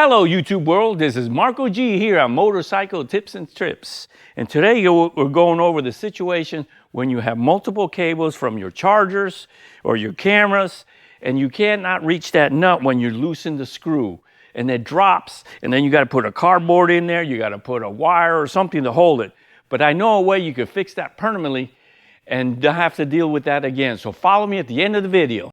Hello YouTube world, this is Marco G here on Motorcycle Tips and Trips. And today we're going over the situation when you have multiple cables from your chargers or your cameras and you cannot reach that nut when you loosen the screw. And it drops and then you got to put a cardboard in there, you got to put a wire or something to hold it. But I know a way you could fix that permanently and don't have to deal with that again. So follow me at the end of the video.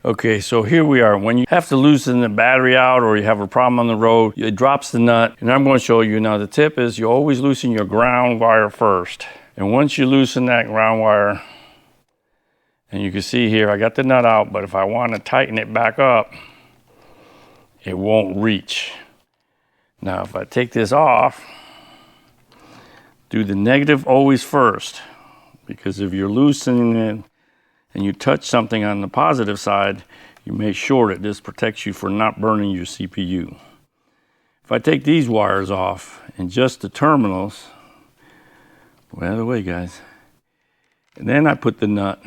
Okay, so here we are. When you have to loosen the battery out or you have a problem on the road, it drops the nut. And I'm going to show you now. The tip is you always loosen your ground wire first. And once you loosen that ground wire, and you can see here, I got the nut out, but if I want to tighten it back up, it won't reach. Now, if I take this off, do the negative always first, because if you're loosening it, and you touch something on the positive side, you may short it. This protects you from not burning your CPU. If I take these wires off and just the terminals, out of the way guys, and then I put the nut,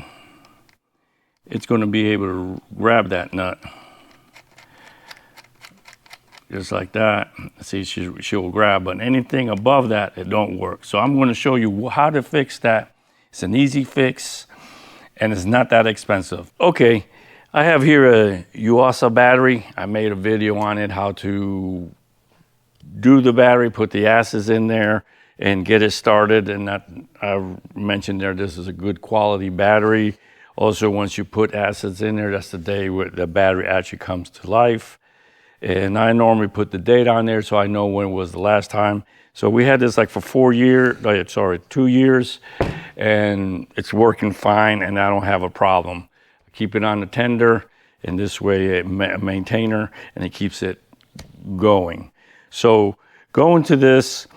it's going to be able to grab that nut. Just like that. See, she'll grab, but anything above that, it don't work. So I'm going to show you how to fix that. It's an easy fix. And it's not that expensive. Okay, I have here a Yuasa battery. I made a video on it, how to do the battery, put the acids in there and get it started. And that I mentioned there, this is a good quality battery. Also, once you put acids in there, that's the day where the battery actually comes to life. And I normally put the date on there so I know when was the last time. So we had this like for 2 years, and it's working fine and I don't have a problem. I keep it on the tender, and this way a maintainer, and it keeps it going. So go into this,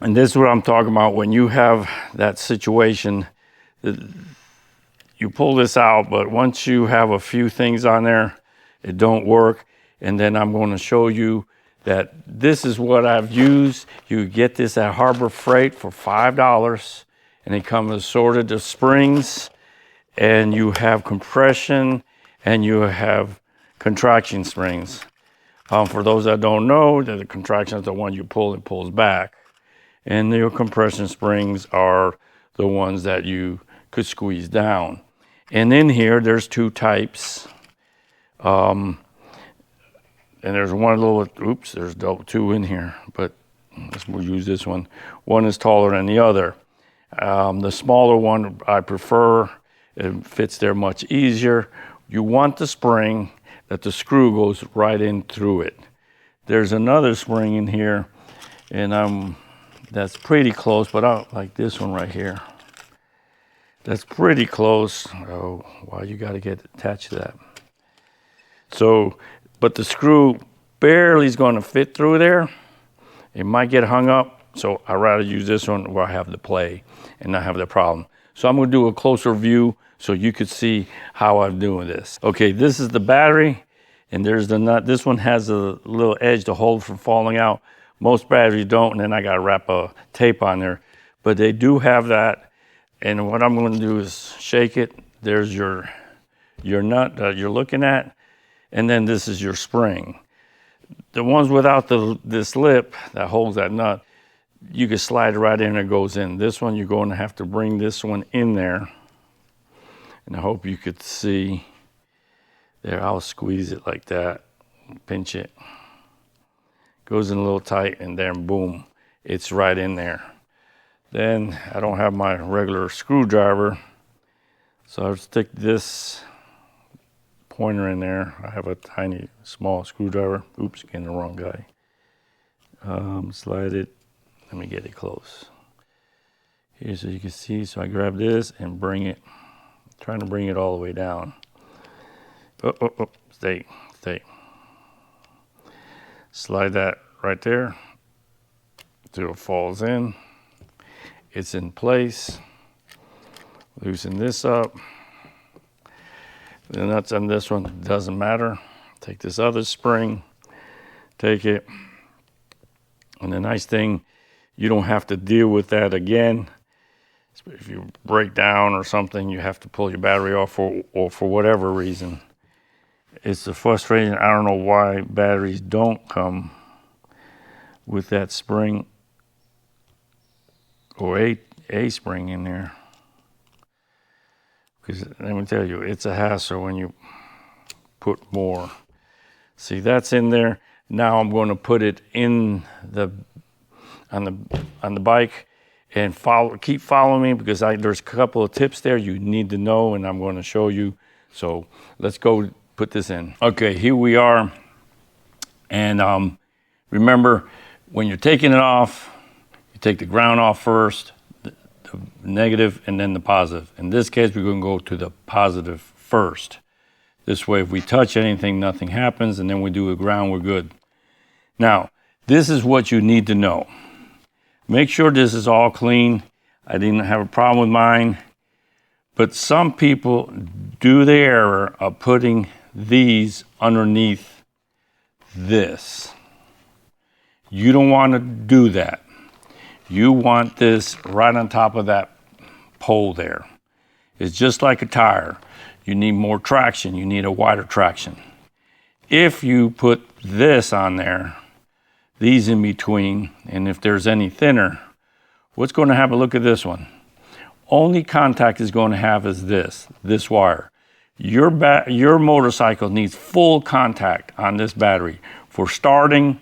and this is what I'm talking about. When you have that situation, you pull this out, but once you have a few things on there, it don't work. And then I'm going to show you that this is what I've used. You get this at Harbor Freight for $5, and it comes assorted of springs, and you have compression, and you have contraction springs. For those that don't know, the contraction is the one you pull, it pulls back. And the compression springs are the ones that you could squeeze down. And in here, there's two types. And there's one little, oops, there's two in here, but we'll use this one. One is taller than the other. The smaller one I prefer. It fits there much easier. You want the spring that the screw goes right in through it. There's another spring in here, and that's pretty close, but I don't like this one right here. That's pretty close. Oh, wow, you got to get attached to that. So, but the screw barely is going to fit through there. It might get hung up, so I'd rather use this one where I have the play and not have the problem. So I'm going to do a closer view so you could see how I'm doing this. Okay, this is the battery, and there's the nut. This one has a little edge to hold from falling out. Most batteries don't, and then I got to wrap a tape on there. But they do have that, and what I'm going to do is shake it. There's your nut that you're looking at. And then this is your spring. The ones without this lip that holds that nut, you can slide it right in and it goes in. This one, you're going to have to bring this one in there. And I hope you could see. There, I'll squeeze it like that, pinch it. Goes in a little tight, and then boom, it's right in there. Then I don't have my regular screwdriver, so I'll stick this pointer in there. I have a tiny small screwdriver. Oops, getting the wrong guy. Slide it. Let me get it close. Here so you can see. So I grab this and bring it. Trying to bring it all the way down. Oh, stay. Slide that right there until it falls in. It's in place. Loosen this up. The nuts on this one doesn't matter. Take this other spring, take it, and the nice thing, you don't have to deal with that again. If you break down or something, you have to pull your battery off, or for whatever reason. It's a frustration. I don't know why batteries don't come with that spring or a spring in there. Because let me tell you, it's a hassle when you put more. See, that's in there. Now I'm going to put it in on the bike, and keep following me, because there's a couple of tips there you need to know, and I'm going to show you. So let's go put this in. Okay, here we are. And remember, when you're taking it off, you take the ground off first, the negative, and then the positive. In this case, we're going to go to the positive first. This way, if we touch anything, nothing happens, and then we do the ground, we're good. Now, this is what you need to know. Make sure this is all clean. I didn't have a problem with mine, but some people do the error of putting these underneath this. You don't want to do that. You want this right on top of that pole there. It's just like a tire. You need more traction. You need a wider traction. If you put this on there, these in between, and if there's any thinner, what's going to happen? Look at this one. Only contact is going to have is this wire. Your motorcycle needs full contact on this battery for starting,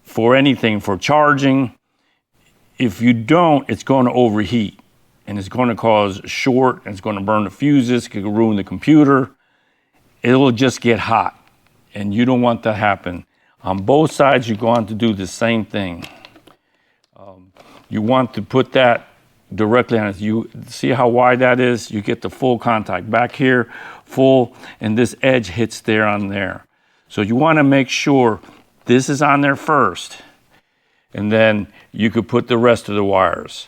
for anything, for charging. If you don't, it's going to overheat, and it's going to cause short, and it's going to burn the fuses, it could ruin the computer. It'll just get hot, and you don't want that to happen. On both sides, you're going to do the same thing. You want to put that directly on it. You see how wide that is? You get the full contact. Back here, full, and this edge hits there on there. So you want to make sure this is on there first, and then you could put the rest of the wires.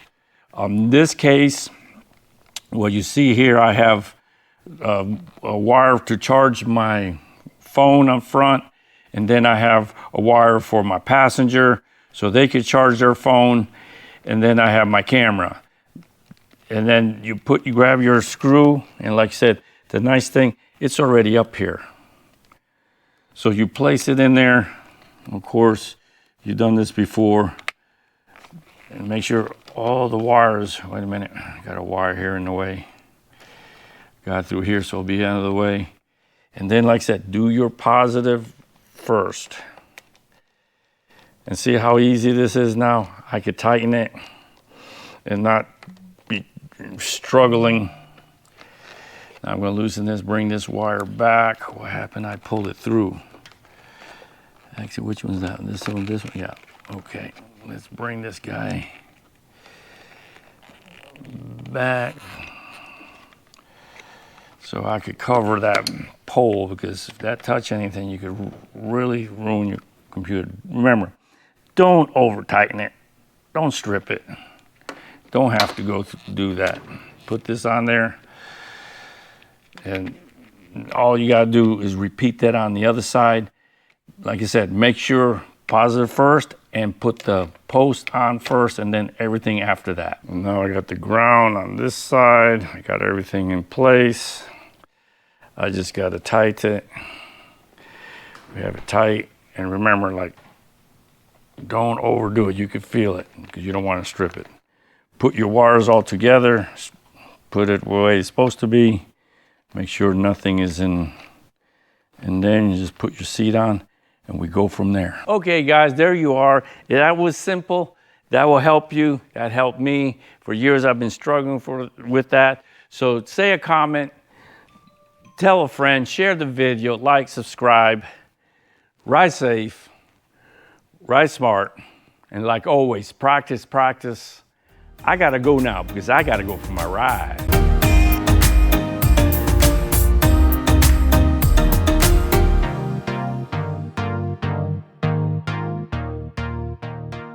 In this case, what you see here, I have a wire to charge my phone up front, and then I have a wire for my passenger so they could charge their phone, and then I have my camera. And then you grab your screw, and like I said, the nice thing, it's already up here. So you place it in there. Of course, you've done this before. And make sure all the wires, wait a minute, I got a wire here in the way. Got through here, so it'll be out of the way. And then, like I said, do your positive first. And see how easy this is now? I could tighten it and not be struggling. Now I'm going to loosen this, bring this wire back. What happened? I pulled it through. Actually, which one's that? This one, this one? Yeah. Okay. Let's bring this guy back so I could cover that pole, because if that touched anything, you could really ruin your computer. Remember, don't over tighten it. Don't strip it. Don't have to go do that. Put this on there, and all you got to do is repeat that on the other side. Like I said, make sure positive first and put the post on first, and then everything after that. And now I got the ground on this side. I got everything in place. I just got to tighten it. We have it tight, and remember, like, don't overdo it. You can feel it because you don't want to strip it. Put your wires all together. Put it the way it's supposed to be. Make sure nothing is in. And then you just put your seat on, and we go from there. Okay, guys, there you are. That was simple. That will help you. That helped me. For years, I've been struggling with that. So say a comment, tell a friend, share the video, like, subscribe. Ride safe, ride smart, and like always, practice, practice. I gotta go now because I gotta go for my ride.